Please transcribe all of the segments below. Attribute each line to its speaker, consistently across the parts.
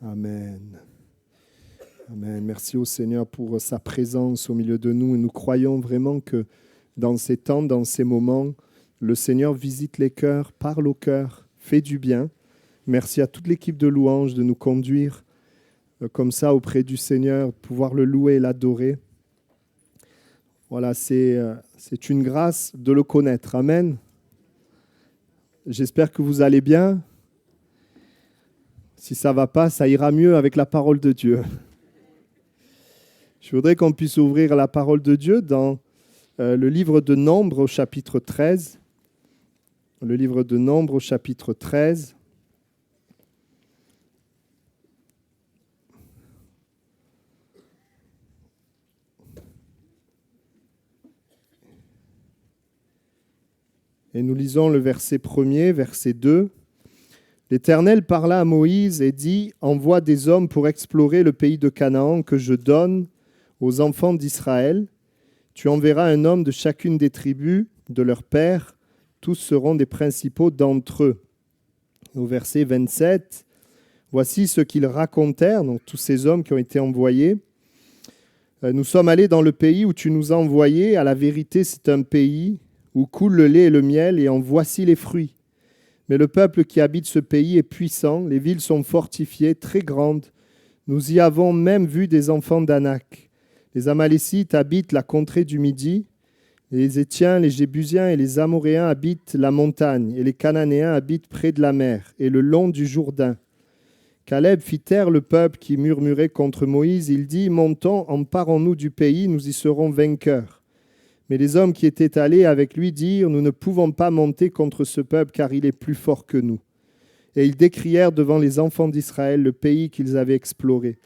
Speaker 1: Amen. Amen. Merci au Seigneur pour sa présence au milieu de nous. Et nous croyons vraiment que dans ces temps, dans ces moments, le Seigneur visite les cœurs, parle au cœur, fait du bien. Merci à toute l'équipe de louanges de nous conduire comme ça auprès du Seigneur, pouvoir le louer et l'adorer. Voilà, c'est une grâce de le connaître. Amen. J'espère que vous allez bien. Si ça ne va pas, ça ira mieux avec la parole de Dieu. Je voudrais qu'on puisse ouvrir la parole de Dieu dans le livre de Nombres au chapitre 13. Le livre de Nombres au chapitre 13. Et nous lisons le verset 1er, verset 2. L'Éternel parla à Moïse et dit « Envoie des hommes pour explorer le pays de Canaan que je donne aux enfants d'Israël. Tu enverras un homme de chacune des tribus de leur père. Tous seront des principaux d'entre eux. » Au verset 27, voici ce qu'ils racontèrent, donc tous ces hommes qui ont été envoyés. « Nous sommes allés dans le pays où tu nous as envoyés. À la vérité, c'est un pays où coule le lait et le miel, et en voici les fruits. Mais le peuple qui habite ce pays est puissant, les villes sont fortifiées, très grandes. Nous y avons même vu des enfants d'Anak. Les Amalécites habitent la contrée du Midi, les Étiens, les Jébusiens et les Amoréens habitent la montagne, et les Cananéens habitent près de la mer et le long du Jourdain. Caleb fit taire le peuple qui murmurait contre Moïse. Il dit « Montons, emparons-nous du pays, nous y serons vainqueurs. » Mais les hommes qui étaient allés avec lui dirent « Nous ne pouvons pas monter contre ce peuple, car il est plus fort que nous. » Et ils décrièrent devant les enfants d'Israël le pays qu'ils avaient exploré.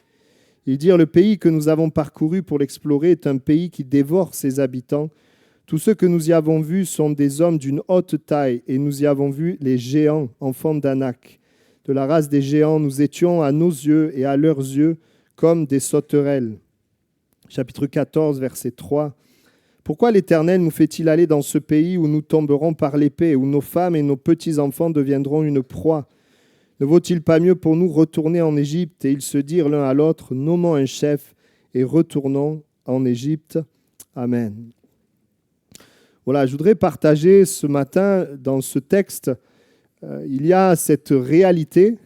Speaker 1: Ils dirent « Le pays que nous avons parcouru pour l'explorer est un pays qui dévore ses habitants. Tous ceux que nous y avons vus sont des hommes d'une haute taille, et nous y avons vu les géants, enfants d'Anak. De la race des géants, nous étions à nos yeux et à leurs yeux comme des sauterelles. » Chapitre 14, verset 3. Pourquoi l'Éternel nous fait-il aller dans ce pays où nous tomberons par l'épée, où nos femmes et nos petits-enfants deviendront une proie? Ne vaut-il pas mieux pour nous retourner en Égypte? Et ils se dirent l'un à l'autre, nommons un chef et retournons en Égypte. Amen. Voilà, je voudrais partager ce matin dans ce texte, il y a cette réalité.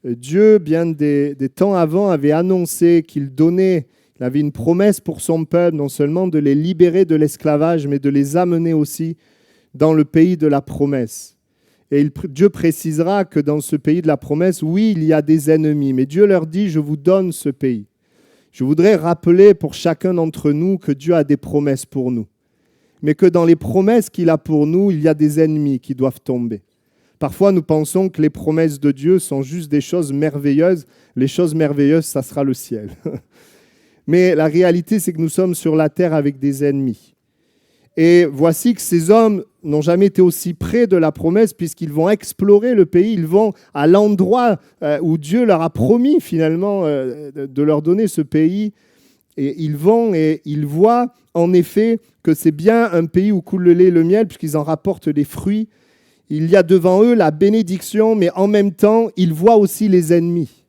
Speaker 1: Dieu, bien des temps avant, avait annoncé qu'il donnait. Il avait une promesse pour son peuple, non seulement de les libérer de l'esclavage, mais de les amener aussi dans le pays de la promesse. Et Dieu précisera que dans ce pays de la promesse, oui, il y a des ennemis, mais Dieu leur dit, je vous donne ce pays. Je voudrais rappeler pour chacun d'entre nous que Dieu a des promesses pour nous, mais que dans les promesses qu'il a pour nous, il y a des ennemis qui doivent tomber. Parfois, nous pensons que les promesses de Dieu sont juste des choses merveilleuses. Les choses merveilleuses, ça sera le ciel. Mais la réalité, c'est que nous sommes sur la terre avec des ennemis. Et voici que ces hommes n'ont jamais été aussi près de la promesse puisqu'ils vont explorer le pays, ils vont à l'endroit où Dieu leur a promis finalement de leur donner ce pays. Et ils vont et ils voient en effet que c'est bien un pays où coule le lait et le miel puisqu'ils en rapportent les fruits. Il y a devant eux la bénédiction, mais en même temps, ils voient aussi les ennemis.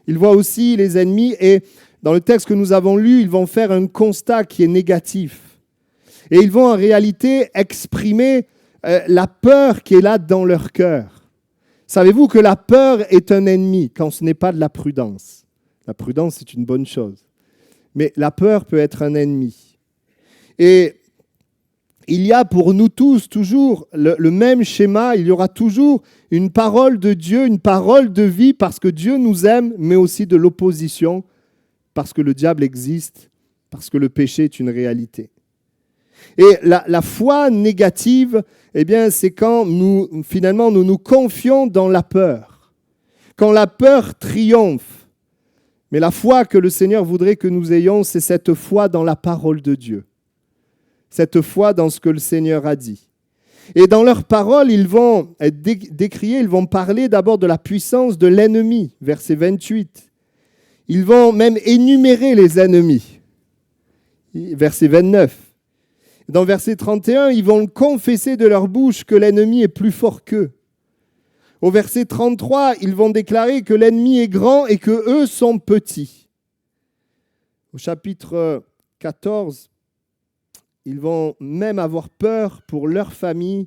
Speaker 1: Ils voient aussi les ennemis et dans le texte que nous avons lu, ils vont faire un constat qui est négatif. Et ils vont en réalité exprimer la peur qui est là dans leur cœur. Savez-vous que la peur est un ennemi quand ce n'est pas de la prudence? La prudence, c'est une bonne chose. Mais la peur peut être un ennemi. Et il y a pour nous tous toujours le même schéma. Il y aura toujours une parole de Dieu, une parole de vie parce que Dieu nous aime, mais aussi de l'opposition. Parce que le diable existe, parce que le péché est une réalité. Et la foi négative, eh bien, c'est quand nous nous confions dans la peur. Quand la peur triomphe. Mais la foi que le Seigneur voudrait que nous ayons, c'est cette foi dans la parole de Dieu. Cette foi dans ce que le Seigneur a dit. Et dans leurs paroles, ils vont décrier, ils vont parler d'abord de la puissance de l'ennemi, verset 28. Ils vont même énumérer les ennemis. Verset 29. Dans verset 31, ils vont confesser de leur bouche que l'ennemi est plus fort qu'eux. Au verset 33, ils vont déclarer que l'ennemi est grand et que eux sont petits. Au chapitre 14, ils vont même avoir peur pour leur famille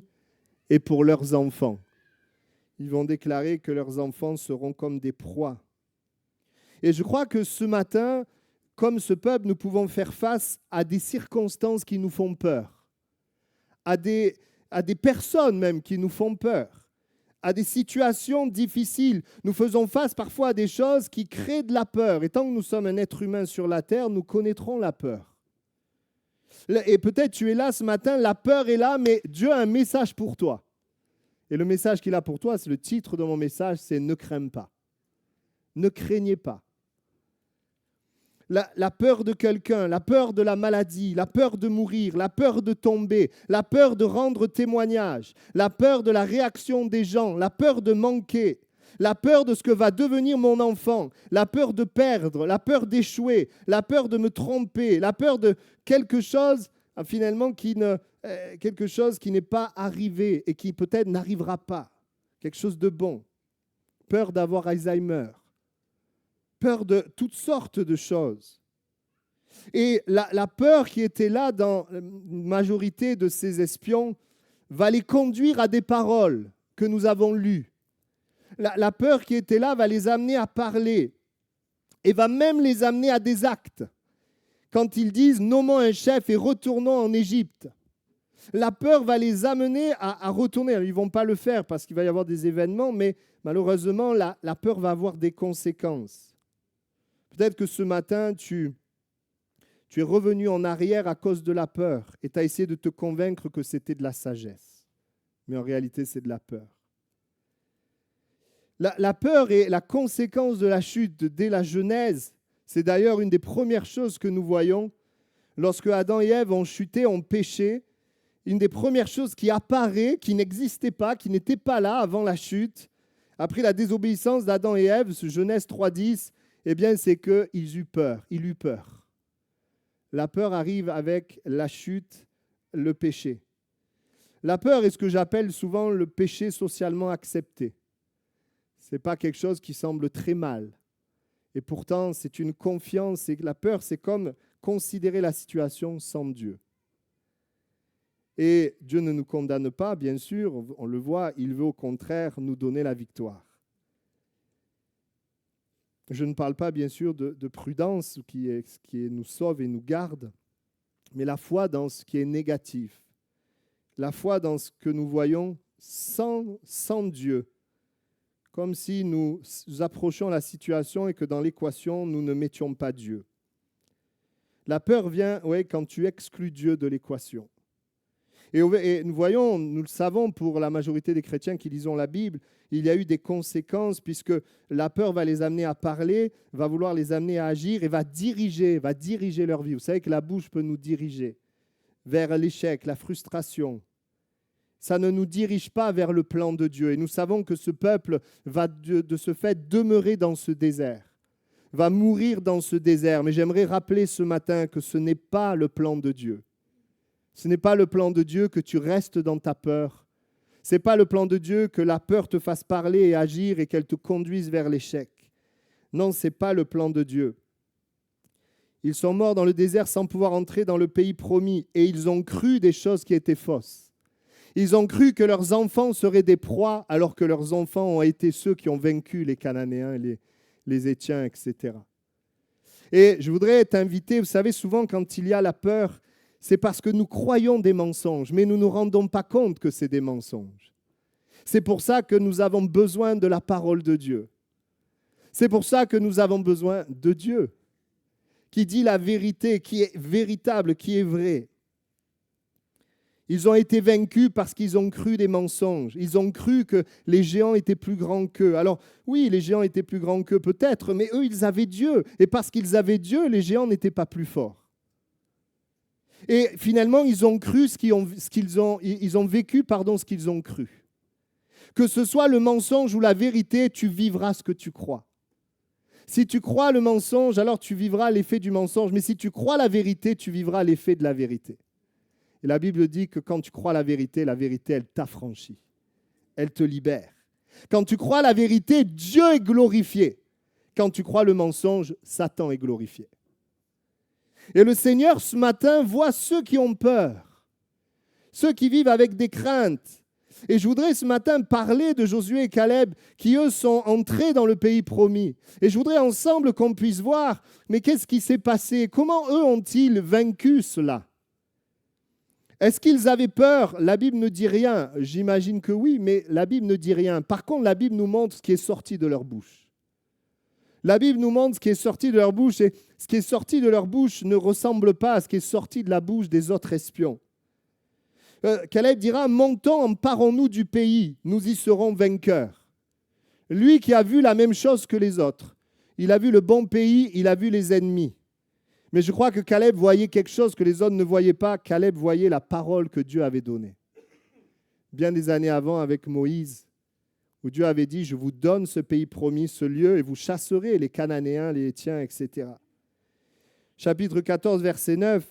Speaker 1: et pour leurs enfants. Ils vont déclarer que leurs enfants seront comme des proies. Et je crois que ce matin, comme ce peuple, nous pouvons faire face à des circonstances qui nous font peur, à des personnes même qui nous font peur, à des situations difficiles. Nous faisons face parfois à des choses qui créent de la peur. Et tant que nous sommes un être humain sur la terre, nous connaîtrons la peur. Et peut-être tu es là ce matin, la peur est là, mais Dieu a un message pour toi. Et le message qu'il a pour toi, c'est le titre de mon message, c'est « Ne crains pas ». Ne craignez pas. La peur de quelqu'un, la peur de la maladie, la peur de mourir, la peur de tomber, la peur de rendre témoignage, la peur de la réaction des gens, la peur de manquer, la peur de ce que va devenir mon enfant, la peur de perdre, la peur d'échouer, la peur de me tromper, la peur de quelque chose finalement quelque chose qui n'est pas arrivé et qui peut-être n'arrivera pas, quelque chose de bon, peur d'avoir Alzheimer, peur de toutes sortes de choses. Et la peur qui était là dans la majorité de ces espions va les conduire à des paroles que nous avons lues. La peur qui était là va les amener à parler et va même les amener à des actes. Quand ils disent « nommons un chef et retournons en Égypte », la peur va les amener à retourner. Ils ne vont pas le faire parce qu'il va y avoir des événements, mais malheureusement, la peur va avoir des conséquences. Peut-être que ce matin, tu es revenu en arrière à cause de la peur et tu as essayé de te convaincre que c'était de la sagesse. Mais en réalité, c'est de la peur. La peur est la conséquence de la chute dès la Genèse. C'est d'ailleurs une des premières choses que nous voyons. Lorsque Adam et Ève ont chuté, ont péché, une des premières choses qui apparaît, qui n'existait pas, qui n'était pas là avant la chute, après la désobéissance d'Adam et Ève, ce Genèse 3.10, eh bien, c'est qu'ils eurent peur. Il eut peur. La peur arrive avec la chute, le péché. La peur est ce que j'appelle souvent le péché socialement accepté. Ce n'est pas quelque chose qui semble très mal. Et pourtant, c'est une confiance. Et la peur, c'est comme considérer la situation sans Dieu. Et Dieu ne nous condamne pas, bien sûr. On le voit, il veut au contraire nous donner la victoire. Je ne parle pas, bien sûr, de prudence qui nous sauve et nous garde, mais la foi dans ce qui est négatif. La foi dans ce que nous voyons sans Dieu. Comme si nous approchions la situation et que dans l'équation, nous ne mettions pas Dieu. La peur vient quand tu exclus Dieu de l'équation. Et nous voyons, nous le savons pour la majorité des chrétiens qui lisons la Bible, il y a eu des conséquences puisque la peur va les amener à parler, va vouloir les amener à agir et va diriger leur vie. Vous savez que la bouche peut nous diriger vers l'échec, la frustration. Ça ne nous dirige pas vers le plan de Dieu. Et nous savons que ce peuple va de ce fait demeurer dans ce désert, va mourir dans ce désert. Mais j'aimerais rappeler ce matin que ce n'est pas le plan de Dieu. Ce n'est pas le plan de Dieu que tu restes dans ta peur. Ce n'est pas le plan de Dieu que la peur te fasse parler et agir et qu'elle te conduise vers l'échec. Non, ce n'est pas le plan de Dieu. Ils sont morts dans le désert sans pouvoir entrer dans le pays promis et ils ont cru des choses qui étaient fausses. Ils ont cru que leurs enfants seraient des proies alors que leurs enfants ont été ceux qui ont vaincu les Cananéens, les Hétiens, etc. Et je voudrais t'inviter, vous savez, souvent quand il y a la peur, c'est parce que nous croyons des mensonges, mais nous ne nous rendons pas compte que c'est des mensonges. C'est pour ça que nous avons besoin de la parole de Dieu. C'est pour ça que nous avons besoin de Dieu, qui dit la vérité, qui est véritable, qui est vraie. Ils ont été vaincus parce qu'ils ont cru des mensonges. Ils ont cru que les géants étaient plus grands qu'eux. Alors oui, les géants étaient plus grands qu'eux peut-être, mais eux, ils avaient Dieu. Et parce qu'ils avaient Dieu, les géants n'étaient pas plus forts. Et finalement, ils ont cru ils ont vécu ce qu'ils ont cru. Que ce soit le mensonge ou la vérité, tu vivras ce que tu crois. Si tu crois le mensonge, alors tu vivras l'effet du mensonge. Mais si tu crois la vérité, tu vivras l'effet de la vérité. Et la Bible dit que quand tu crois la vérité, elle t'affranchit. Elle te libère. Quand tu crois la vérité, Dieu est glorifié. Quand tu crois le mensonge, Satan est glorifié. Et le Seigneur, ce matin, voit ceux qui ont peur, ceux qui vivent avec des craintes. Et je voudrais ce matin parler de Josué et Caleb qui, eux, sont entrés dans le pays promis. Et je voudrais ensemble qu'on puisse voir, mais qu'est-ce qui s'est passé? Comment eux ont-ils vaincu cela? Est-ce qu'ils avaient peur? La Bible ne dit rien. J'imagine que oui, mais la Bible ne dit rien. Par contre, la Bible nous montre ce qui est sorti de leur bouche. La Bible nous montre ce qui est sorti de leur bouche, et ce qui est sorti de leur bouche ne ressemble pas à ce qui est sorti de la bouche des autres espions. Caleb dira, montons, emparons-nous du pays, nous y serons vainqueurs. Lui qui a vu la même chose que les autres, il a vu le bon pays, il a vu les ennemis. Mais je crois que Caleb voyait quelque chose que les autres ne voyaient pas. Caleb voyait la parole que Dieu avait donnée. Bien des années avant, avec Moïse, où Dieu avait dit, je vous donne ce pays promis, ce lieu, et vous chasserez les Cananéens, les Hétiens, etc. Chapitre 14, verset 9.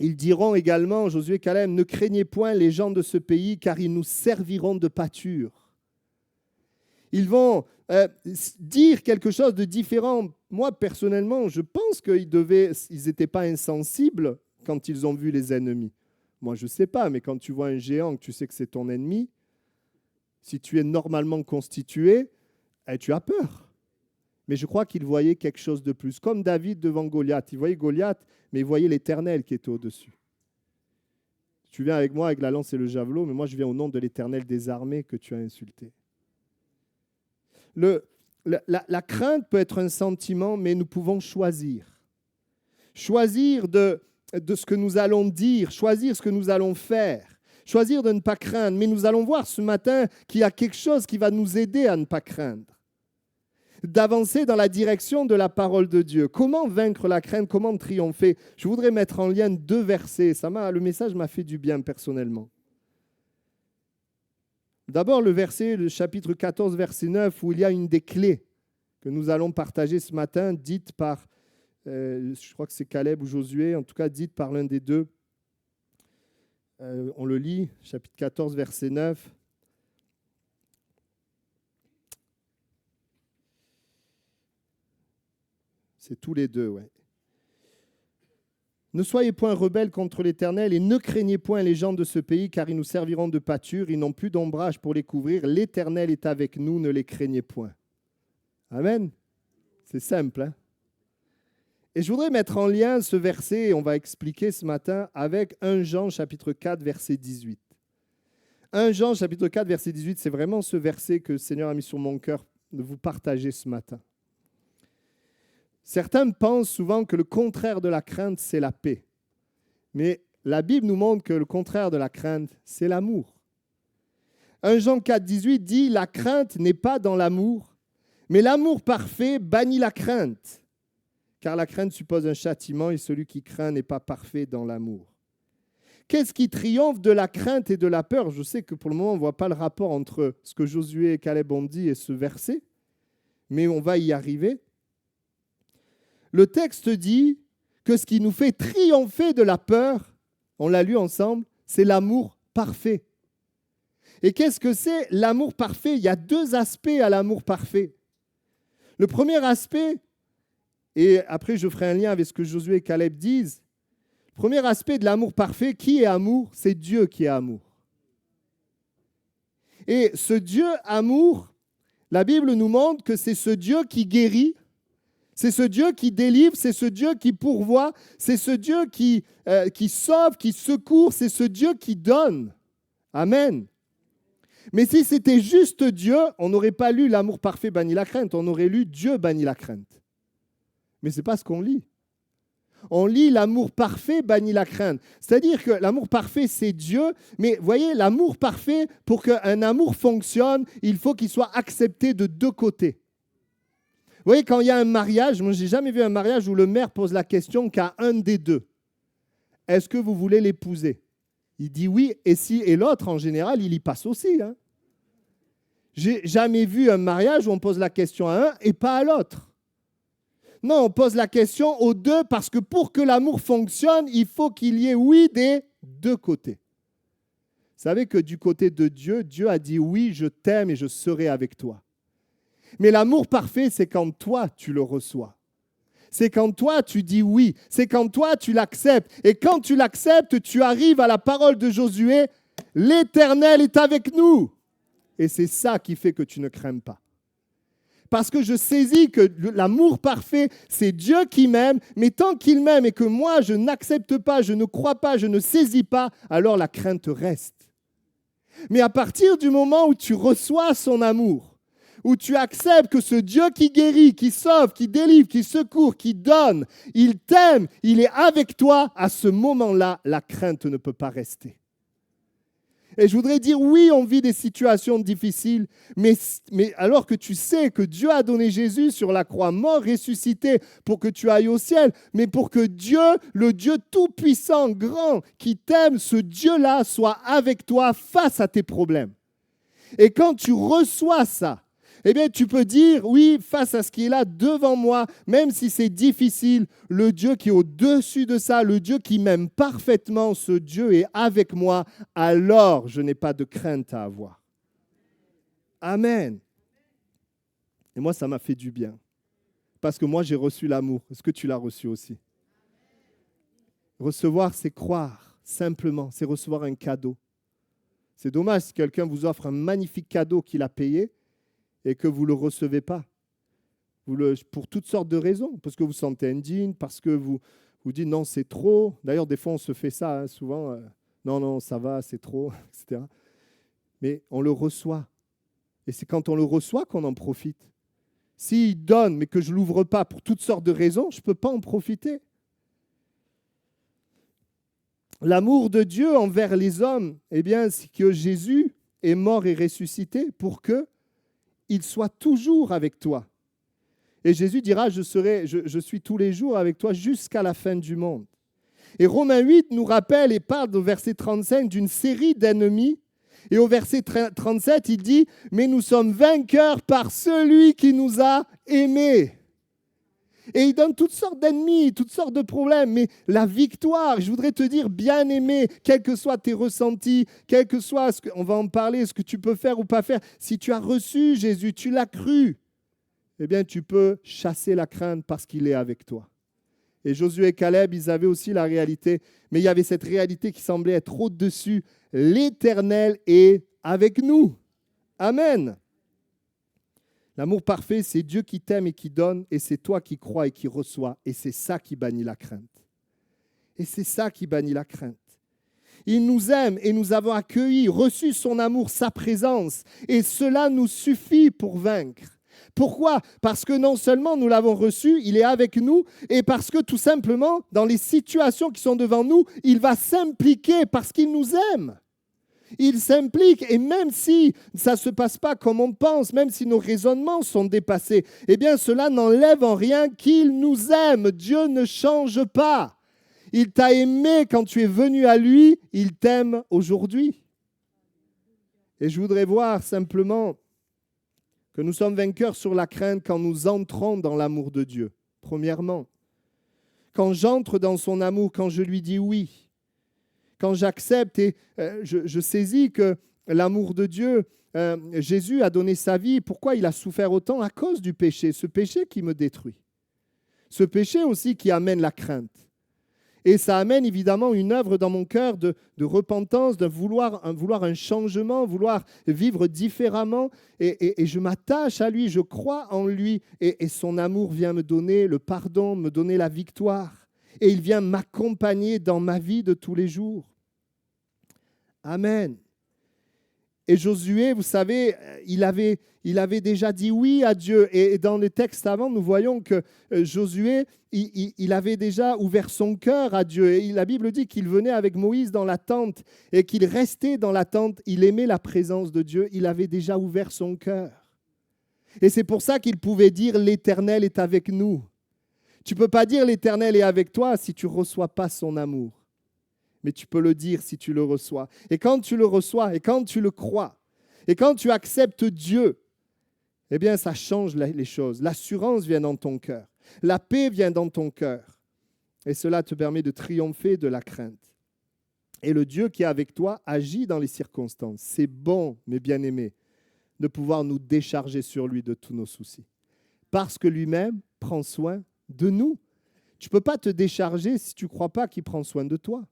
Speaker 1: Ils diront également, Josué et Caleb, ne craignez point les gens de ce pays, car ils nous serviront de pâture. Ils vont dire quelque chose de différent. Moi, personnellement, je pense qu'ils n'étaient pas insensibles quand ils ont vu les ennemis. Moi, je ne sais pas, mais quand tu vois un géant, que tu sais que c'est ton ennemi, si tu es normalement constitué, tu as peur. Mais je crois qu'il voyait quelque chose de plus. Comme David devant Goliath. Il voyait Goliath, mais il voyait l'Éternel qui était au-dessus. Tu viens avec moi avec la lance et le javelot, mais moi je viens au nom de l'Éternel des armées que tu as insulté. La crainte peut être un sentiment, mais nous pouvons choisir. Choisir de ce que nous allons dire, choisir ce que nous allons faire, choisir de ne pas craindre. Mais nous allons voir ce matin qu'il y a quelque chose qui va nous aider à ne pas craindre, d'avancer dans la direction de la parole de Dieu. Comment vaincre la crainte? Comment triompher? Je voudrais mettre en lien 2 versets. Le message m'a fait du bien personnellement. D'abord, le chapitre 14, verset 9, où il y a une des clés que nous allons partager ce matin, dite par, je crois que c'est Caleb ou Josué, en tout cas dite par l'un des deux. On le lit, chapitre 14, verset 9. C'est tous les deux, ouais. Ne soyez point rebelles contre l'Éternel et ne craignez point les gens de ce pays, car ils nous serviront de pâture, ils n'ont plus d'ombrage pour les couvrir. L'Éternel est avec nous, ne les craignez point. Amen. C'est simple, hein? Et je voudrais mettre en lien ce verset, et on va expliquer ce matin, avec 1 Jean chapitre 4, verset 18. 1 Jean chapitre 4, verset 18, c'est vraiment ce verset que le Seigneur a mis sur mon cœur de vous partager ce matin. Certains pensent souvent que le contraire de la crainte, c'est la paix. Mais la Bible nous montre que le contraire de la crainte, c'est l'amour. 1 Jean 4, 18 dit « La crainte n'est pas dans l'amour, mais l'amour parfait bannit la crainte. Car la crainte suppose un châtiment et celui qui craint n'est pas parfait dans l'amour. » Qu'est-ce qui triomphe de la crainte et de la peur? Je sais que pour le moment, on ne voit pas le rapport entre ce que Josué et Caleb ont dit et ce verset, mais on va y arriver. Le texte dit que ce qui nous fait triompher de la peur, on l'a lu ensemble, c'est l'amour parfait. Et qu'est-ce que c'est l'amour parfait? Il y a 2 aspects à l'amour parfait. Le premier aspect, et après je ferai un lien avec ce que Josué et Caleb disent, le premier aspect de l'amour parfait, qui est amour? C'est Dieu qui est amour. Et ce Dieu amour, la Bible nous montre que c'est ce Dieu qui guérit, c'est ce Dieu qui délivre, c'est ce Dieu qui pourvoit, c'est ce Dieu qui sauve, qui secourt, c'est ce Dieu qui donne. Amen. Mais si c'était juste Dieu, on n'aurait pas lu l'amour parfait bannit la crainte, on aurait lu Dieu bannit la crainte. Mais ce n'est pas ce qu'on lit. On lit l'amour parfait bannit la crainte. C'est-à-dire que l'amour parfait, c'est Dieu, mais vous voyez, l'amour parfait, pour qu'un amour fonctionne, il faut qu'il soit accepté de 2 côtés. Vous voyez, quand il y a un mariage, moi, je n'ai jamais vu un mariage où le maire pose la question qu'à un des 2. Est-ce que vous voulez l'épouser? Il dit oui, et l'autre, en général, il y passe aussi. Hein. J'ai jamais vu un mariage où on pose la question à un et pas à l'autre. Non, on pose la question aux 2 parce que pour que l'amour fonctionne, il faut qu'il y ait oui des 2 côtés. savez que du côté de Dieu, Dieu a dit oui, je t'aime et je serai avec toi. Mais l'amour parfait, c'est quand toi, tu le reçois. C'est quand toi, tu dis oui. C'est quand toi, tu l'acceptes. Et quand tu l'acceptes, tu arrives à la parole de Josué, l'Éternel est avec nous. Et c'est ça qui fait que tu ne crains pas. Parce que je saisis que l'amour parfait, c'est Dieu qui m'aime, mais tant qu'il m'aime et que moi, je n'accepte pas, je ne crois pas, je ne saisis pas, alors la crainte reste. Mais à partir du moment où tu reçois son amour, où tu acceptes que ce Dieu qui guérit, qui sauve, qui délivre, qui secourt, qui donne, il t'aime, il est avec toi, à ce moment-là, la crainte ne peut pas rester. Et je voudrais dire, oui, on vit des situations difficiles, mais alors que tu sais que Dieu a donné Jésus sur la croix, mort, ressuscité, pour que tu ailles au ciel, mais pour que Dieu, le Dieu tout-puissant, grand, qui t'aime, ce Dieu-là soit avec toi face à tes problèmes. Et quand tu reçois ça, eh bien, tu peux dire, oui, face à ce qui est là devant moi, même si c'est difficile, le Dieu qui est au-dessus de ça, le Dieu qui m'aime parfaitement, ce Dieu est avec moi, alors je n'ai pas de crainte à avoir. Amen. Et moi, ça m'a fait du bien. Parce que moi, j'ai reçu l'amour. Est-ce que tu l'as reçu aussi? Recevoir, c'est croire, simplement. C'est recevoir un cadeau. C'est dommage si quelqu'un vous offre un magnifique cadeau qu'il a payé, et que vous ne le recevez pas. Pour toutes sortes de raisons. Parce que vous vous sentez indigne, parce que vous dites non, c'est trop. D'ailleurs, des fois, on se fait ça, souvent. Non, ça va, c'est trop, etc. Mais on le reçoit. Et c'est quand on le reçoit qu'on en profite. S'il donne, mais que je ne l'ouvre pas pour toutes sortes de raisons, je ne peux pas en profiter. L'amour de Dieu envers les hommes, eh bien, c'est que Jésus est mort et ressuscité pour que il soit toujours avec toi. Et Jésus dira, je suis tous les jours avec toi jusqu'à la fin du monde. Et Romains 8 nous rappelle et parle au verset 35 d'une série d'ennemis. Et au verset 37, il dit, mais nous sommes vainqueurs par celui qui nous a aimés. Et il donne toutes sortes d'ennemis, toutes sortes de problèmes, mais la victoire, je voudrais te dire, bien aimé, quels que soient tes ressentis, quel que soit, on va en parler, ce que tu peux faire ou pas faire, si tu as reçu Jésus, tu l'as cru, eh bien tu peux chasser la crainte parce qu'il est avec toi. Et Josué et Caleb, ils avaient aussi la réalité, mais il y avait cette réalité qui semblait être au-dessus. L'Éternel est avec nous. Amen. L'amour parfait, c'est Dieu qui t'aime et qui donne, et c'est toi qui crois et qui reçois, et c'est ça qui bannit la crainte. Et c'est ça qui bannit la crainte. Il nous aime et nous avons accueilli, reçu son amour, sa présence, et cela nous suffit pour vaincre. Pourquoi? Parce que non seulement nous l'avons reçu, il est avec nous, et parce que tout simplement, dans les situations qui sont devant nous, il va s'impliquer parce qu'il nous aime. Il s'implique, et même si ça ne se passe pas comme on pense, même si nos raisonnements sont dépassés, eh bien cela n'enlève en rien qu'il nous aime. Dieu ne change pas. Il t'a aimé quand tu es venu à lui, il t'aime aujourd'hui. Et je voudrais voir simplement que nous sommes vainqueurs sur la crainte quand nous entrons dans l'amour de Dieu. Premièrement, quand j'entre dans son amour, quand je lui dis oui, quand j'accepte et je saisis que l'amour de Dieu, Jésus a donné sa vie. Pourquoi il a souffert autant? À cause du péché. Ce péché qui me détruit. Ce péché aussi qui amène la crainte. Et ça amène évidemment une œuvre dans mon cœur de repentance, de vouloir un changement, vouloir vivre différemment. Et je m'attache à lui, je crois en lui. Et son amour vient me donner le pardon, me donner la victoire. Et il vient m'accompagner dans ma vie de tous les jours. Amen. Et Josué, vous savez, il avait déjà dit oui à Dieu. Et dans le texte avant, nous voyons que Josué, il avait déjà ouvert son cœur à Dieu. Et la Bible dit qu'il venait avec Moïse dans la tente et qu'il restait dans la tente. Il aimait la présence de Dieu. Il avait déjà ouvert son cœur. Et c'est pour ça qu'il pouvait dire « L'Éternel est avec nous ». Tu ne peux pas dire « L'Éternel est avec toi » si tu ne reçois pas son amour. Mais tu peux le dire si tu le reçois. Et quand tu le reçois, et quand tu le crois, et quand tu acceptes Dieu, eh bien, ça change les choses. L'assurance vient dans ton cœur. La paix vient dans ton cœur. Et cela te permet de triompher de la crainte. Et le Dieu qui est avec toi agit dans les circonstances. C'est bon, mes bien-aimés, de pouvoir nous décharger sur lui de tous nos soucis. Parce que lui-même prend soin de nous. Tu ne peux pas te décharger si tu ne crois pas qu'il prend soin de toi.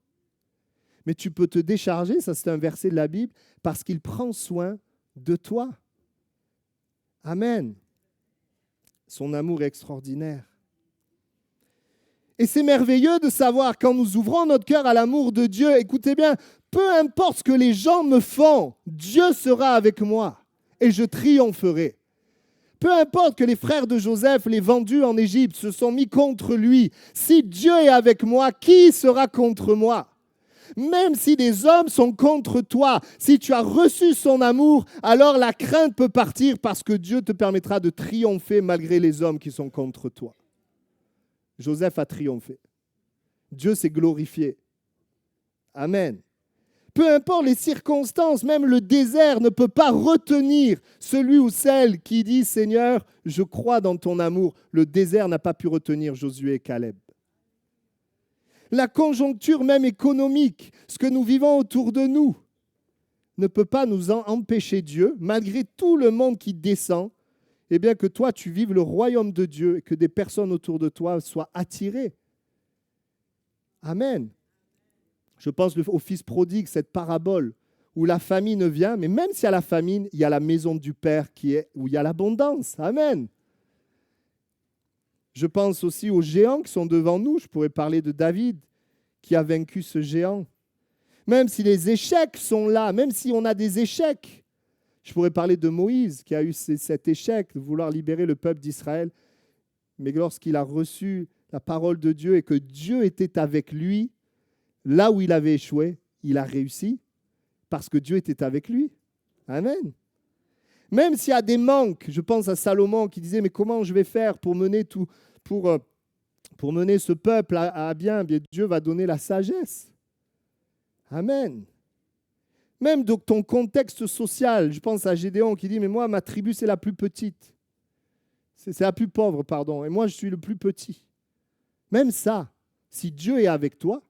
Speaker 1: Mais tu peux te décharger, ça c'est un verset de la Bible, parce qu'il prend soin de toi. Amen. Son amour est extraordinaire. Et c'est merveilleux de savoir, quand nous ouvrons notre cœur à l'amour de Dieu, écoutez bien, peu importe ce que les gens me font, Dieu sera avec moi et je triompherai. Peu importe que les frères de Joseph, les vendus en Égypte, se sont mis contre lui, si Dieu est avec moi, qui sera contre moi ? Même si des hommes sont contre toi, si tu as reçu son amour, alors la crainte peut partir parce que Dieu te permettra de triompher malgré les hommes qui sont contre toi. Joseph a triomphé. Dieu s'est glorifié. Amen. Peu importe les circonstances, même le désert ne peut pas retenir celui ou celle qui dit « Seigneur, je crois dans ton amour ». Le désert n'a pas pu retenir Josué et Caleb. La conjoncture même économique, ce que nous vivons autour de nous, ne peut pas nous en empêcher Dieu, malgré tout le monde qui descend, eh bien que toi, tu vives le royaume de Dieu et que des personnes autour de toi soient attirées. Amen. Je pense au fils prodigue, cette parabole où la famine vient, mais même s'il y a la famine, il y a la maison du Père où il y a l'abondance. Amen. Je pense aussi aux géants qui sont devant nous. Je pourrais parler de David qui a vaincu ce géant. Même si les échecs sont là, même si on a des échecs, je pourrais parler de Moïse qui a eu cet échec de vouloir libérer le peuple d'Israël. Mais lorsqu'il a reçu la parole de Dieu et que Dieu était avec lui, là où il avait échoué, il a réussi parce que Dieu était avec lui. Amen. Même s'il y a des manques, je pense à Salomon qui disait « Mais comment je vais faire pour mener, pour mener ce peuple à bien ?» Bien, Dieu va donner la sagesse. Amen. Même dans ton contexte social, je pense à Gédéon qui dit « Mais moi, ma tribu, c'est la plus petite. C'est la plus pauvre, pardon. Et moi, je suis le plus petit. » Même ça, si Dieu est avec toi,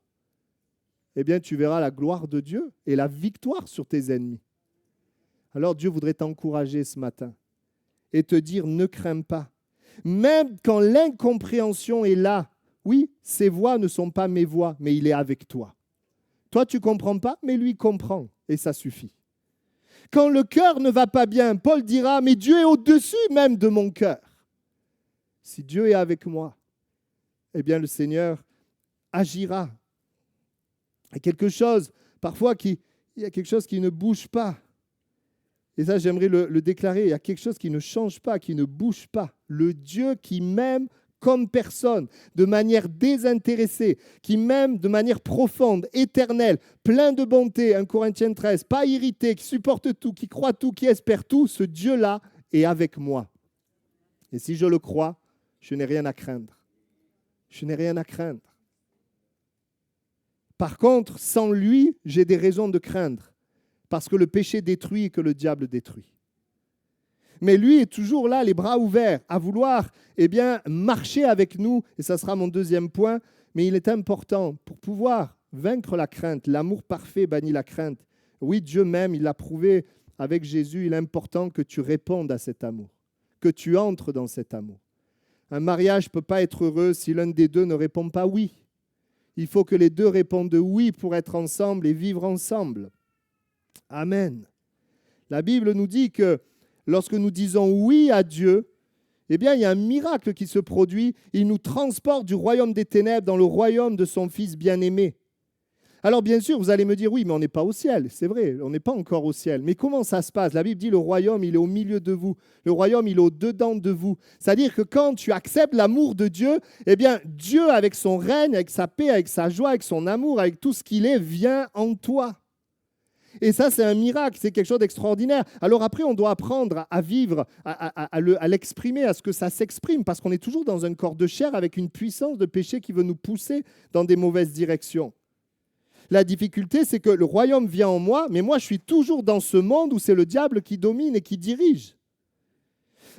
Speaker 1: eh bien, tu verras la gloire de Dieu et la victoire sur tes ennemis. Alors, Dieu voudrait t'encourager ce matin et te dire « Ne crains pas. » Même quand l'incompréhension est là, oui, ses voies ne sont pas mes voies, mais il est avec toi. Toi, tu ne comprends pas, mais lui comprend. Et ça suffit. Quand le cœur ne va pas bien, Paul dira, mais Dieu est au-dessus même de mon cœur. Si Dieu est avec moi, eh bien le Seigneur agira. Il y a quelque chose, parfois, il y a quelque chose qui ne bouge pas. Et ça, j'aimerais le déclarer. Il y a quelque chose qui ne change pas, qui ne bouge pas. Le Dieu qui m'aime comme personne, de manière désintéressée, qui m'aime de manière profonde, éternelle, plein de bonté, 1 Corinthiens 13, pas irrité, qui supporte tout, qui croit tout, qui espère tout, ce Dieu-là est avec moi. Et si je le crois, je n'ai rien à craindre. Je n'ai rien à craindre. Par contre, sans lui, j'ai des raisons de craindre, parce que le péché détruit et que le diable détruit. Mais lui est toujours là, les bras ouverts, à vouloir marcher avec nous. Et ça sera mon deuxième point. Mais il est important, pour pouvoir vaincre la crainte, l'amour parfait bannit la crainte. Oui, Dieu m'aime, il l'a prouvé avec Jésus. Il est important que tu répondes à cet amour, que tu entres dans cet amour. Un mariage ne peut pas être heureux si l'un des deux ne répond pas oui. Il faut que les deux répondent oui pour être ensemble et vivre ensemble. Amen. La Bible nous dit que lorsque nous disons oui à Dieu, eh bien, il y a un miracle qui se produit. Il nous transporte du royaume des ténèbres dans le royaume de son Fils bien-aimé. Alors, bien sûr, vous allez me dire, oui, mais on n'est pas au ciel. C'est vrai, on n'est pas encore au ciel. Mais comment ça se passe ? La Bible dit, le royaume, il est au milieu de vous. Le royaume, il est au-dedans de vous. C'est-à-dire que quand tu acceptes l'amour de Dieu, eh bien, Dieu, avec son règne, avec sa paix, avec sa joie, avec son amour, avec tout ce qu'il est, vient en toi. Et ça, c'est un miracle, c'est quelque chose d'extraordinaire. Alors après, on doit apprendre à vivre, à l'exprimer, à ce que ça s'exprime, parce qu'on est toujours dans un corps de chair avec une puissance de péché qui veut nous pousser dans des mauvaises directions. La difficulté, c'est que le royaume vient en moi, mais moi, je suis toujours dans ce monde où c'est le diable qui domine et qui dirige.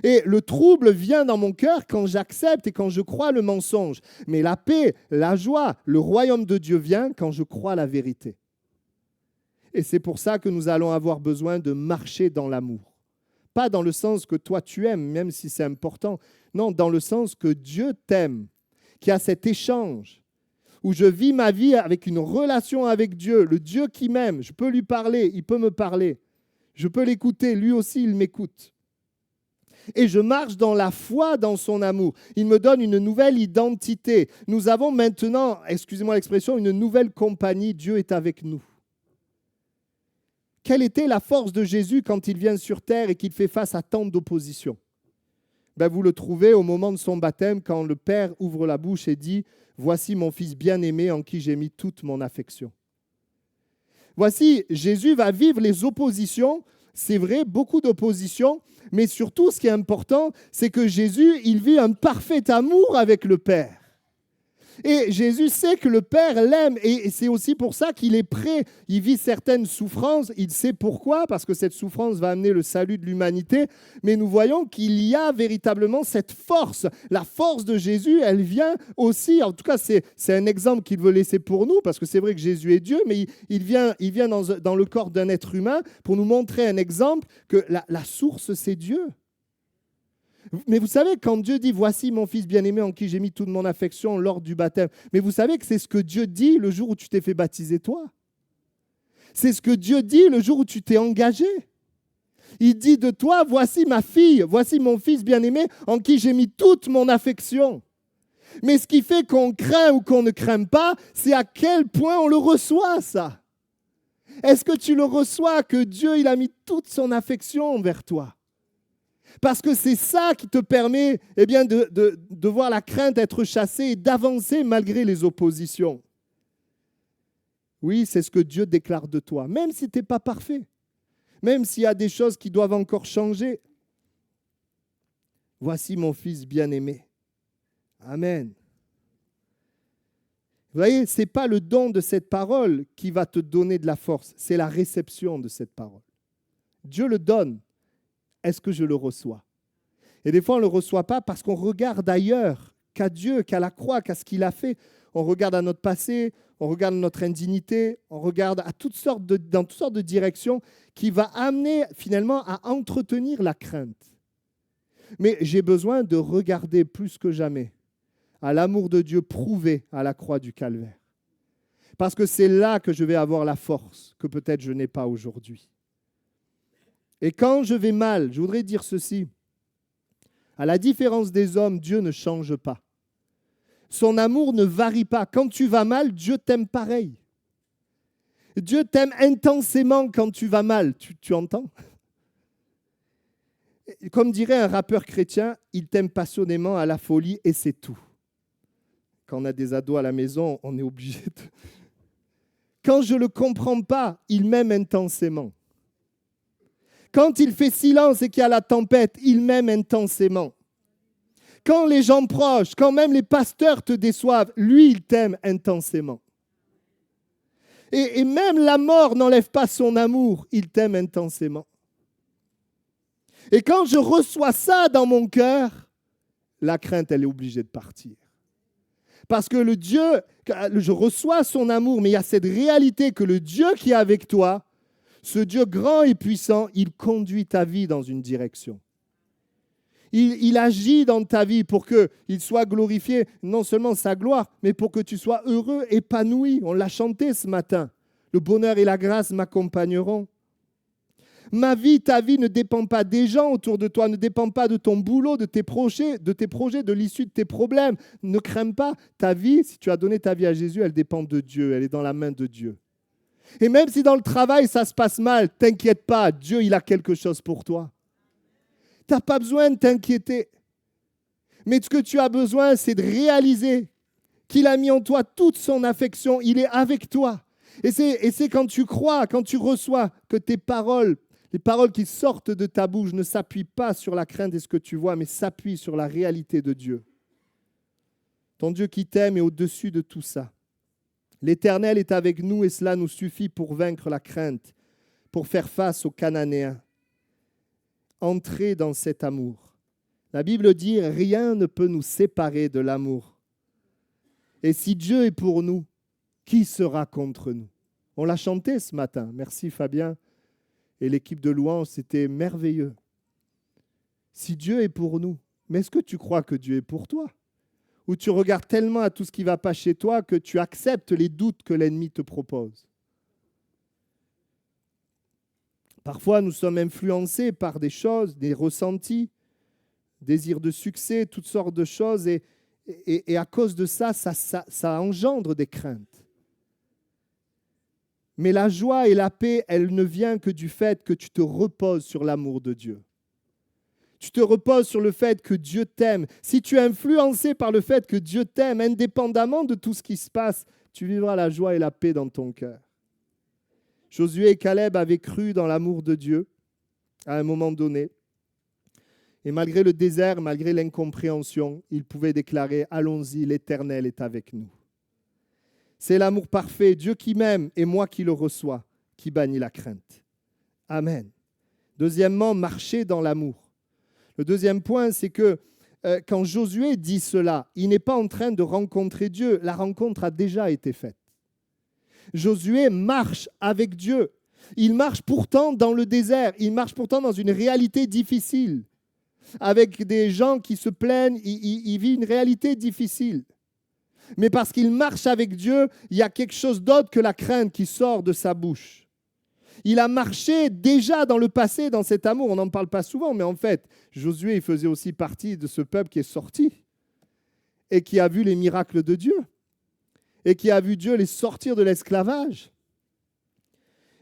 Speaker 1: Et le trouble vient dans mon cœur quand j'accepte et quand je crois le mensonge. Mais la paix, la joie, le royaume de Dieu vient quand je crois la vérité. Et c'est pour ça que nous allons avoir besoin de marcher dans l'amour. Pas dans le sens que toi tu aimes, même si c'est important. Non, dans le sens que Dieu t'aime, qu'il y a cet échange où je vis ma vie avec une relation avec Dieu, le Dieu qui m'aime. Je peux lui parler, il peut me parler. Je peux l'écouter, lui aussi il m'écoute. Et je marche dans la foi, dans son amour. Il me donne une nouvelle identité. Nous avons maintenant, excusez-moi l'expression, une nouvelle compagnie. Dieu est avec nous. Quelle était la force de Jésus quand il vient sur terre et qu'il fait face à tant d'opposition ? Vous le trouvez au moment de son baptême, quand le Père ouvre la bouche et dit « Voici mon Fils bien-aimé en qui j'ai mis toute mon affection. » Voici, Jésus va vivre les oppositions. C'est vrai, beaucoup d'oppositions, mais surtout, ce qui est important, c'est que Jésus, il vit un parfait amour avec le Père. Et Jésus sait que le Père l'aime et c'est aussi pour ça qu'il est prêt. Il vit certaines souffrances, il sait pourquoi, parce que cette souffrance va amener le salut de l'humanité. Mais nous voyons qu'il y a véritablement cette force. La force de Jésus, elle vient aussi, en tout cas c'est un exemple qu'il veut laisser pour nous, parce que c'est vrai que Jésus est Dieu, mais il vient dans le corps d'un être humain pour nous montrer un exemple que la source, c'est Dieu. Mais vous savez, quand Dieu dit « Voici mon Fils bien-aimé en qui j'ai mis toute mon affection lors du baptême », mais vous savez que c'est ce que Dieu dit le jour où tu t'es fait baptiser toi. C'est ce que Dieu dit le jour où tu t'es engagé. Il dit de toi « Voici ma fille, voici mon Fils bien-aimé en qui j'ai mis toute mon affection ». Mais ce qui fait qu'on craint ou qu'on ne craint pas, c'est à quel point on le reçoit, ça. Est-ce que tu le reçois, que Dieu il a mis toute son affection envers toi ? Parce que c'est ça qui te permet de voir la crainte être chassée et d'avancer malgré les oppositions. Oui, c'est ce que Dieu déclare de toi, même si tu n'es pas parfait, même s'il y a des choses qui doivent encore changer. Voici mon Fils bien-aimé. Amen. Vous voyez, ce n'est pas le don de cette parole qui va te donner de la force, c'est la réception de cette parole. Dieu le donne. Est-ce que je le reçois ? Et des fois, on ne le reçoit pas parce qu'on regarde ailleurs qu'à Dieu, qu'à la croix, qu'à ce qu'il a fait. On regarde à notre passé, on regarde notre indignité, on regarde dans toutes sortes de directions qui va amener finalement à entretenir la crainte. Mais j'ai besoin de regarder plus que jamais à l'amour de Dieu prouvé à la croix du Calvaire. Parce que c'est là que je vais avoir la force que peut-être je n'ai pas aujourd'hui. Et quand je vais mal, je voudrais dire ceci. À la différence des hommes, Dieu ne change pas. Son amour ne varie pas. Quand tu vas mal, Dieu t'aime pareil. Dieu t'aime intensément quand tu vas mal. Tu entends ? Comme dirait un rappeur chrétien, il t'aime passionnément à la folie et c'est tout. Quand on a des ados à la maison, on est obligé de... Quand je ne le comprends pas, il m'aime intensément. Quand il fait silence et qu'il y a la tempête, il m'aime intensément. Quand les gens proches, quand même les pasteurs te déçoivent, lui, il t'aime intensément. Et même la mort n'enlève pas son amour, il t'aime intensément. Et quand je reçois ça dans mon cœur, la crainte, elle est obligée de partir. Parce que le Dieu, je reçois son amour, mais il y a cette réalité que le Dieu qui est avec toi, ce Dieu grand et puissant, il conduit ta vie dans une direction. Il agit dans ta vie pour qu'il soit glorifié, non seulement sa gloire, mais pour que tu sois heureux, épanoui. On l'a chanté ce matin. Le bonheur et la grâce m'accompagneront. Ma vie, ta vie ne dépend pas des gens autour de toi, ne dépend pas de ton boulot, de tes projets, de l'issue de tes problèmes. Ne crains pas. Ta vie, si tu as donné ta vie à Jésus, elle dépend de Dieu, elle est dans la main de Dieu. Et même si dans le travail, ça se passe mal, t'inquiète pas, Dieu, il a quelque chose pour toi. Tu n'as pas besoin de t'inquiéter. Mais ce que tu as besoin, c'est de réaliser qu'il a mis en toi toute son affection, il est avec toi. Et c'est quand tu crois, quand tu reçois que tes paroles, les paroles qui sortent de ta bouche ne s'appuient pas sur la crainte et ce que tu vois, mais s'appuient sur la réalité de Dieu. Ton Dieu qui t'aime est au-dessus de tout ça. L'Éternel est avec nous et cela nous suffit pour vaincre la crainte, pour faire face aux Cananéens. Entrez dans cet amour. La Bible dit « Rien ne peut nous séparer de l'amour ». Et si Dieu est pour nous, qui sera contre nous ? On l'a chanté ce matin. Merci Fabien et l'équipe de louange, c'était merveilleux. Si Dieu est pour nous, mais est-ce que tu crois que Dieu est pour toi? Ou tu regardes tellement à tout ce qui ne va pas chez toi que tu acceptes les doutes que l'ennemi te propose? Parfois, nous sommes influencés par des choses, des ressentis, désir de succès, toutes sortes de choses, et à cause de ça, ça engendre des craintes. Mais la joie et la paix, elle ne vient que du fait que tu te reposes sur l'amour de Dieu. Tu te reposes sur le fait que Dieu t'aime. Si tu es influencé par le fait que Dieu t'aime, indépendamment de tout ce qui se passe, tu vivras la joie et la paix dans ton cœur. Josué et Caleb avaient cru dans l'amour de Dieu à un moment donné. Et malgré le désert, malgré l'incompréhension, ils pouvaient déclarer « Allons-y, l'Éternel est avec nous ». C'est l'amour parfait, Dieu qui m'aime et moi qui le reçois, qui bannit la crainte. Amen. Deuxièmement, marcher dans l'amour. Le deuxième point, c'est que quand Josué dit cela, il n'est pas en train de rencontrer Dieu. La rencontre a déjà été faite. Josué marche avec Dieu. Il marche pourtant dans le désert. Il marche pourtant dans une réalité difficile. Avec des gens qui se plaignent, il vit une réalité difficile. Mais parce qu'il marche avec Dieu, il y a quelque chose d'autre que la crainte qui sort de sa bouche. Il a marché déjà dans le passé, dans cet amour. On n'en parle pas souvent, mais en fait, Josué il faisait aussi partie de ce peuple qui est sorti et qui a vu les miracles de Dieu et qui a vu Dieu les sortir de l'esclavage.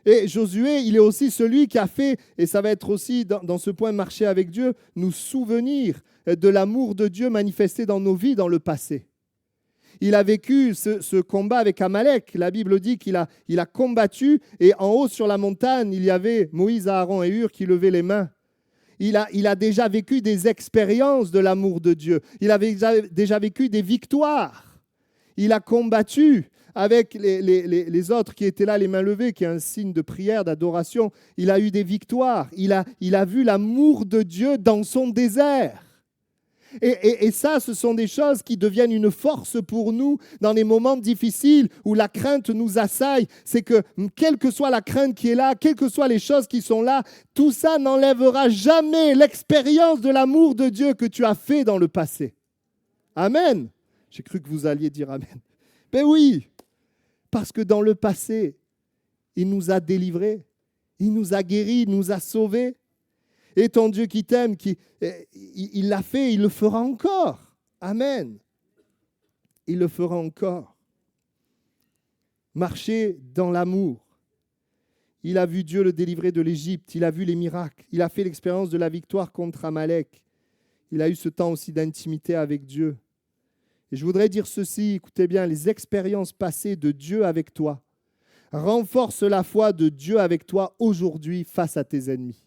Speaker 1: Et Josué, il est aussi celui qui a fait, et ça va être aussi dans ce point marcher avec Dieu, nous souvenir de l'amour de Dieu manifesté dans nos vies dans le passé. Il a vécu ce combat avec Amalek. La Bible dit qu'il a combattu et en haut sur la montagne, il y avait Moïse, Aaron et Hur qui levaient les mains. Il a déjà vécu des expériences de l'amour de Dieu. Il avait déjà vécu des victoires. Il a combattu avec les autres qui étaient là, les mains levées, qui est un signe de prière, d'adoration. Il a eu des victoires. Il a vu l'amour de Dieu dans son désert. Et ça, ce sont des choses qui deviennent une force pour nous dans les moments difficiles où la crainte nous assaille. C'est que, quelle que soit la crainte qui est là, quelles que soient les choses qui sont là, tout ça n'enlèvera jamais l'expérience de l'amour de Dieu que tu as fait dans le passé. Amen. J'ai cru que vous alliez dire Amen. Ben oui, parce que dans le passé, il nous a délivrés, il nous a guéris, il nous a sauvés. Et ton Dieu qui t'aime, il l'a fait, il le fera encore. Amen. Il le fera encore. Marcher dans l'amour. Il a vu Dieu le délivrer de l'Égypte. Il a vu les miracles. Il a fait l'expérience de la victoire contre Amalek. Il a eu ce temps aussi d'intimité avec Dieu. Et je voudrais dire ceci, écoutez bien, les expériences passées de Dieu avec toi renforcent la foi de Dieu avec toi aujourd'hui face à tes ennemis.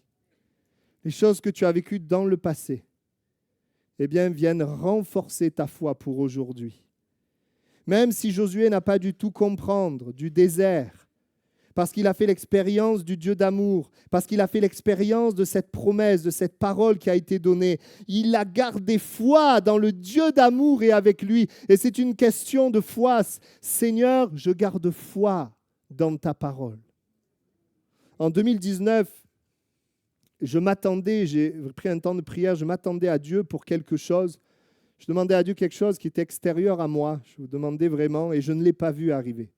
Speaker 1: Les choses que tu as vécues dans le passé, eh bien, viennent renforcer ta foi pour aujourd'hui. Même si Josué n'a pas du tout comprendre du désert, parce qu'il a fait l'expérience du Dieu d'amour, parce qu'il a fait l'expérience de cette promesse, de cette parole qui a été donnée, il a gardé foi dans le Dieu d'amour et avec lui. Et c'est une question de foi. Seigneur, je garde foi dans ta parole. En 2019, j'ai pris un temps de prière, je m'attendais à Dieu pour quelque chose. Je demandais à Dieu quelque chose qui était extérieur à moi. Je vous demandais vraiment et je ne l'ai pas vu arriver.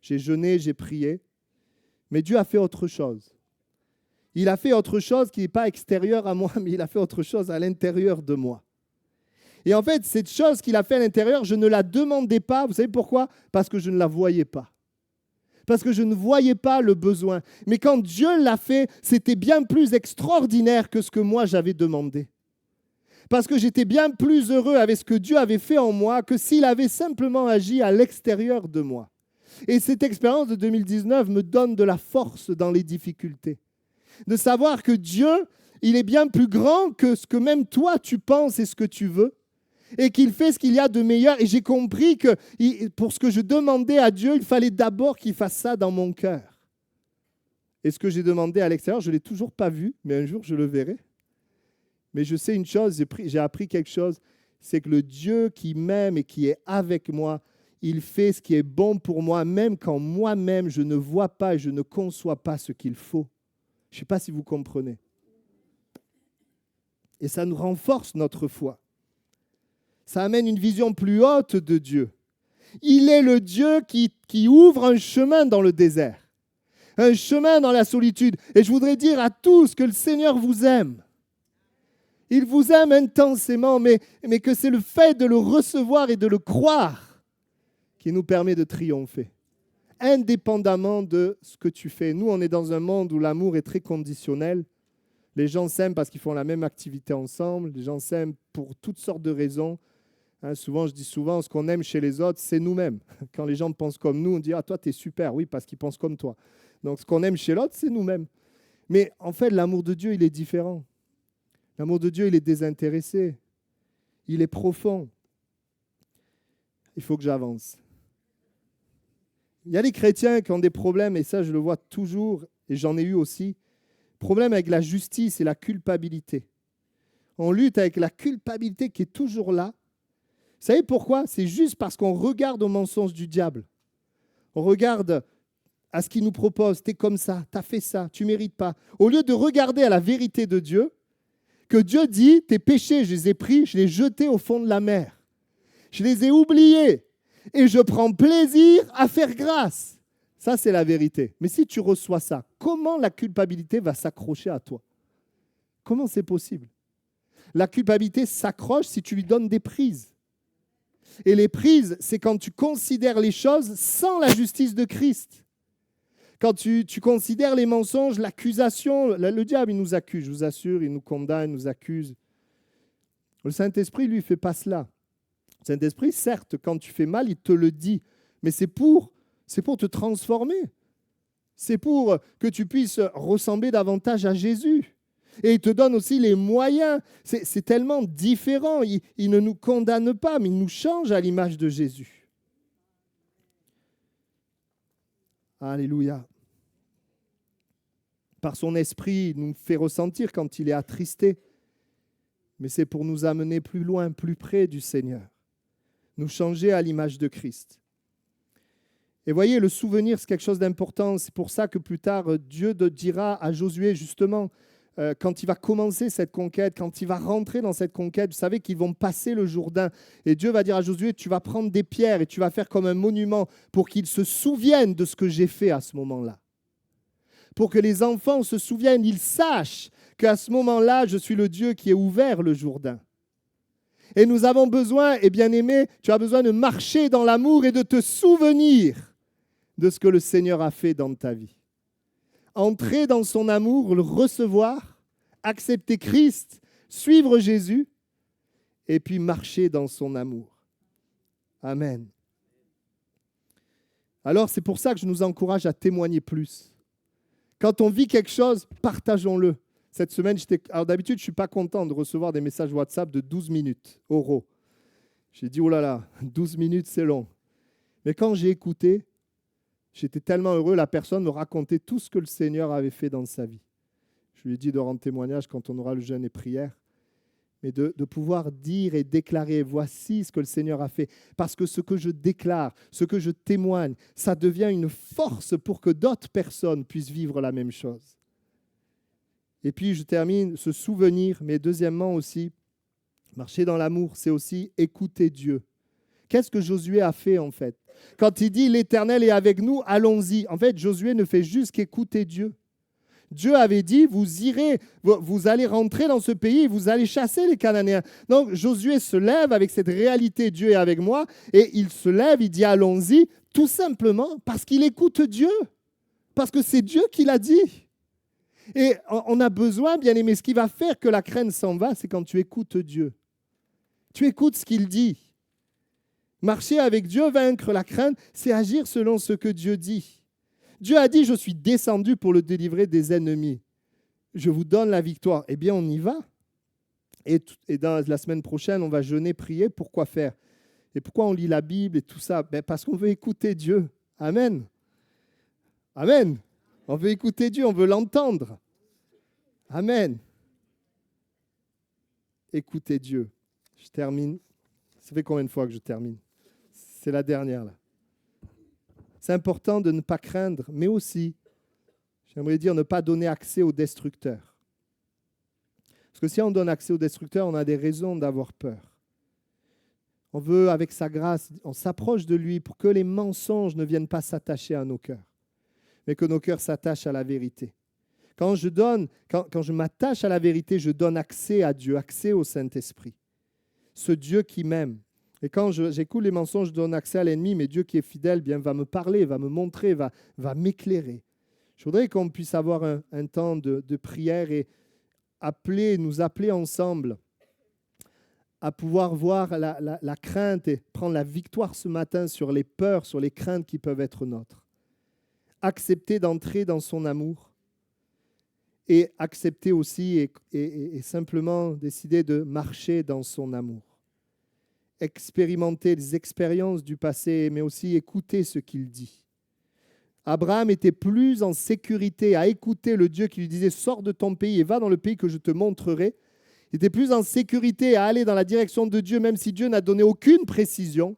Speaker 1: J'ai jeûné, j'ai prié, mais Dieu a fait autre chose. Il a fait autre chose qui n'est pas extérieur à moi, mais il a fait autre chose à l'intérieur de moi. Et en fait, cette chose qu'il a fait à l'intérieur, je ne la demandais pas. Vous savez pourquoi? Parce que je ne la voyais pas. Parce que je ne voyais pas le besoin. Mais quand Dieu l'a fait, c'était bien plus extraordinaire que ce que moi j'avais demandé. Parce que j'étais bien plus heureux avec ce que Dieu avait fait en moi que s'il avait simplement agi à l'extérieur de moi. Et cette expérience de 2019 me donne de la force dans les difficultés. De savoir que Dieu, il est bien plus grand que ce que même toi tu penses et ce que tu veux. Et qu'il fait ce qu'il y a de meilleur. Et j'ai compris que pour ce que je demandais à Dieu, il fallait d'abord qu'il fasse ça dans mon cœur. Et ce que j'ai demandé à l'extérieur, je ne l'ai toujours pas vu, mais un jour je le verrai. Mais je sais une chose, j'ai appris quelque chose, c'est que le Dieu qui m'aime et qui est avec moi, Il fait ce qui est bon pour moi, même quand moi-même, je ne vois pas et je ne conçois pas ce qu'il faut. Je ne sais pas si vous comprenez. Et ça nous renforce notre foi. Ça amène une vision plus haute de Dieu. Il est le Dieu qui ouvre un chemin dans le désert, un chemin dans la solitude. Et je voudrais dire à tous que le Seigneur vous aime. Il vous aime intensément, mais que c'est le fait de le recevoir et de le croire qui nous permet de triompher, indépendamment de ce que tu fais. Nous, on est dans un monde où l'amour est très conditionnel. Les gens s'aiment parce qu'ils font la même activité ensemble. Les gens s'aiment pour toutes sortes de raisons. Souvent, je dis souvent, ce qu'on aime chez les autres, c'est nous-mêmes. Quand les gens pensent comme nous, on dit « Ah, toi, t'es super. » Oui, parce qu'ils pensent comme toi. Donc, ce qu'on aime chez l'autre, c'est nous-mêmes. Mais en fait, l'amour de Dieu, il est différent. L'amour de Dieu, il est désintéressé. Il est profond. Il faut que j'avance. Il y a des chrétiens qui ont des problèmes, et ça, je le vois toujours, et j'en ai eu aussi. Problème avec la justice et la culpabilité. On lutte avec la culpabilité qui est toujours là. Vous savez pourquoi? C'est juste parce qu'on regarde au mensonge du diable. On regarde à ce qu'il nous propose. Tu es comme ça, tu as fait ça, tu ne mérites pas. Au lieu de regarder à la vérité de Dieu, que Dieu dit, tes péchés, je les ai pris, je les ai jetés au fond de la mer. Je les ai oubliés et je prends plaisir à faire grâce. Ça, c'est la vérité. Mais si tu reçois ça, comment la culpabilité va s'accrocher à toi? Comment c'est possible? La culpabilité s'accroche si tu lui donnes des prises. Et les prises, c'est quand tu considères les choses sans la justice de Christ. Quand tu considères les mensonges, l'accusation, le diable, il nous accuse, je vous assure, il nous condamne, il nous accuse. Le Saint-Esprit, lui, ne fait pas cela. Le Saint-Esprit, certes, quand tu fais mal, il te le dit, mais c'est pour te transformer. C'est pour que tu puisses ressembler davantage à Jésus. Et il te donne aussi les moyens. C'est tellement différent. Il ne nous condamne pas, mais il nous change à l'image de Jésus. Alléluia. Par son esprit, il nous fait ressentir quand il est attristé. Mais c'est pour nous amener plus loin, plus près du Seigneur. Nous changer à l'image de Christ. Et voyez, le souvenir, c'est quelque chose d'important. C'est pour ça que plus tard, Dieu dira à Josué, justement, quand il va commencer cette conquête, quand il va rentrer dans cette conquête, vous savez qu'ils vont passer le Jourdain. Et Dieu va dire à Josué, tu vas prendre des pierres et tu vas faire comme un monument pour qu'ils se souviennent de ce que j'ai fait à ce moment-là. Pour que les enfants se souviennent, ils sachent qu'à ce moment-là, je suis le Dieu qui ai ouvert le Jourdain. Et nous avons besoin, et bien-aimé, tu as besoin de marcher dans l'amour et de te souvenir de ce que le Seigneur a fait dans ta vie. Entrer dans son amour, le recevoir, accepter Christ, suivre Jésus, et puis marcher dans son amour. Amen. Alors, c'est pour ça que je nous encourage à témoigner plus. Quand on vit quelque chose, partageons-le. Cette semaine, alors d'habitude, je ne suis pas content de recevoir des messages WhatsApp de 12 minutes, oraux. J'ai dit, oh là là, 12 minutes, c'est long. Mais quand j'ai écouté, j'étais tellement heureux, la personne me racontait tout ce que le Seigneur avait fait dans sa vie. Je lui ai dit de rendre témoignage quand on aura le jeûne et prière, mais de pouvoir dire et déclarer, voici ce que le Seigneur a fait. Parce que ce que je déclare, ce que je témoigne, ça devient une force pour que d'autres personnes puissent vivre la même chose. Et puis je termine, se souvenir, mais deuxièmement aussi, marcher dans l'amour, c'est aussi écouter Dieu. Qu'est-ce que Josué a fait en fait? Quand il dit « l'Éternel est avec nous, allons-y ». En fait, Josué ne fait juste qu'écouter Dieu. Dieu avait dit, vous irez, vous allez rentrer dans ce pays, vous allez chasser les Cananéens. Donc Josué se lève avec cette réalité, Dieu est avec moi, et il se lève, il dit allons-y, tout simplement parce qu'il écoute Dieu, parce que c'est Dieu qui l'a dit. Et on a besoin, bien aimé, ce qui va faire que la crainte s'en va, c'est quand tu écoutes Dieu. Tu écoutes ce qu'il dit. Marcher avec Dieu, vaincre la crainte, c'est agir selon ce que Dieu dit. Dieu a dit, je suis descendu pour le délivrer des ennemis. Je vous donne la victoire. Eh bien, on y va. Et dans la semaine prochaine, on va jeûner, prier. Pourquoi faire? Et pourquoi on lit la Bible et tout ça? Parce qu'on veut écouter Dieu. Amen. Amen. On veut écouter Dieu, on veut l'entendre. Amen. Écoutez Dieu. Je termine. Ça fait combien de fois que je termine? C'est la dernière là. C'est important de ne pas craindre, mais aussi, j'aimerais dire, ne pas donner accès au destructeur. Parce que si on donne accès au destructeur, on a des raisons d'avoir peur. On veut, avec sa grâce, on s'approche de lui pour que les mensonges ne viennent pas s'attacher à nos cœurs, mais que nos cœurs s'attachent à la vérité. Quand je m'attache à la vérité, je donne accès à Dieu, accès au Saint-Esprit, ce Dieu qui m'aime. Et quand j'écoute les mensonges, je donne accès à l'ennemi, mais Dieu qui est fidèle bien, va me parler, va me montrer, va m'éclairer. Je voudrais qu'on puisse avoir un temps de prière et nous appeler ensemble à pouvoir voir la crainte et prendre la victoire ce matin sur les peurs, sur les craintes qui peuvent être nôtres. Accepter d'entrer dans son amour et accepter aussi et simplement décider de marcher dans son amour. Expérimenter les expériences du passé, mais aussi écouter ce qu'il dit. Abraham était plus en sécurité à écouter le Dieu qui lui disait « Sors de ton pays et va dans le pays que je te montrerai ». Il était plus en sécurité à aller dans la direction de Dieu, même si Dieu n'a donné aucune précision,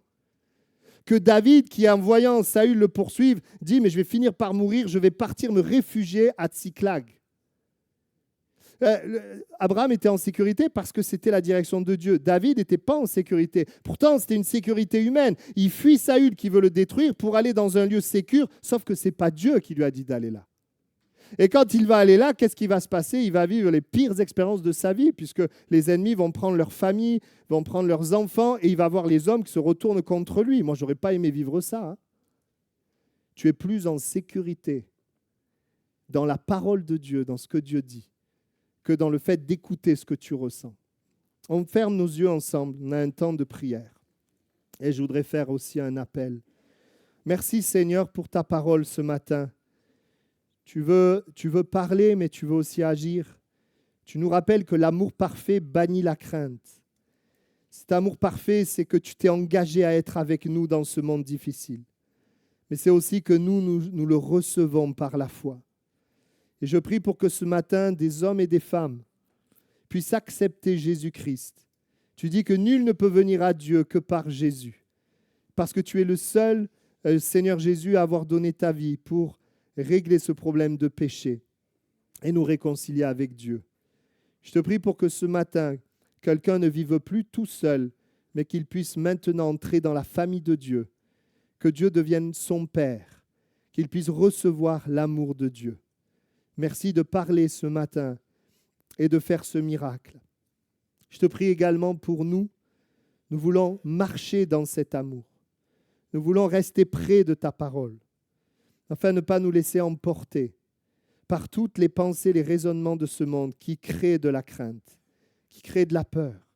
Speaker 1: que David, qui en voyant Saül le poursuivre, dit « Mais je vais finir par mourir, je vais partir me réfugier à Tsiklag ». Abraham était en sécurité parce que c'était la direction de Dieu. David n'était pas en sécurité. Pourtant, c'était une sécurité humaine. Il fuit Saül qui veut le détruire pour aller dans un lieu sécur, sauf que ce n'est pas Dieu qui lui a dit d'aller là. Et quand il va aller là, qu'est-ce qui va se passer? Il va vivre les pires expériences de sa vie, puisque les ennemis vont prendre leur famille, vont prendre leurs enfants, et il va voir les hommes qui se retournent contre lui. Moi, je n'aurais pas aimé vivre ça. Hein. Tu es plus en sécurité dans la parole de Dieu, dans ce que Dieu dit, que dans le fait d'écouter ce que tu ressens. On ferme nos yeux ensemble, on a un temps de prière. Et je voudrais faire aussi un appel. Merci Seigneur pour ta parole ce matin. Tu veux parler, mais tu veux aussi agir. Tu nous rappelles que l'amour parfait bannit la crainte. Cet amour parfait, c'est que tu t'es engagé à être avec nous dans ce monde difficile. Mais c'est aussi que nous le recevons par la foi. Et je prie pour que ce matin, des hommes et des femmes puissent accepter Jésus-Christ. Tu dis que nul ne peut venir à Dieu que par Jésus. Parce que tu es le seul, Seigneur Jésus, à avoir donné ta vie pour régler ce problème de péché et nous réconcilier avec Dieu. Je te prie pour que ce matin, quelqu'un ne vive plus tout seul, mais qu'il puisse maintenant entrer dans la famille de Dieu, que Dieu devienne son Père, qu'il puisse recevoir l'amour de Dieu. Merci de parler ce matin et de faire ce miracle. Je te prie également pour nous. Nous voulons marcher dans cet amour. Nous voulons rester près de ta parole, afin de ne pas nous laisser emporter par toutes les pensées, les raisonnements de ce monde qui créent de la crainte, qui créent de la peur.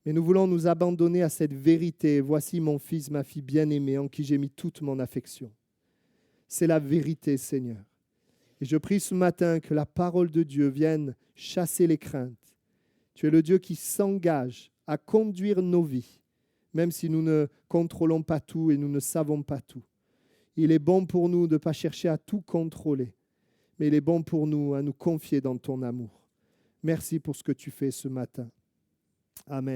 Speaker 1: Mais nous voulons nous abandonner à cette vérité. Voici mon fils, ma fille bien-aimée, en qui j'ai mis toute mon affection. C'est la vérité, Seigneur. Et je prie ce matin que la parole de Dieu vienne chasser les craintes. Tu es le Dieu qui s'engage à conduire nos vies, même si nous ne contrôlons pas tout et nous ne savons pas tout. Il est bon pour nous de ne pas chercher à tout contrôler, mais il est bon pour nous à nous confier dans ton amour. Merci pour ce que tu fais ce matin. Amen.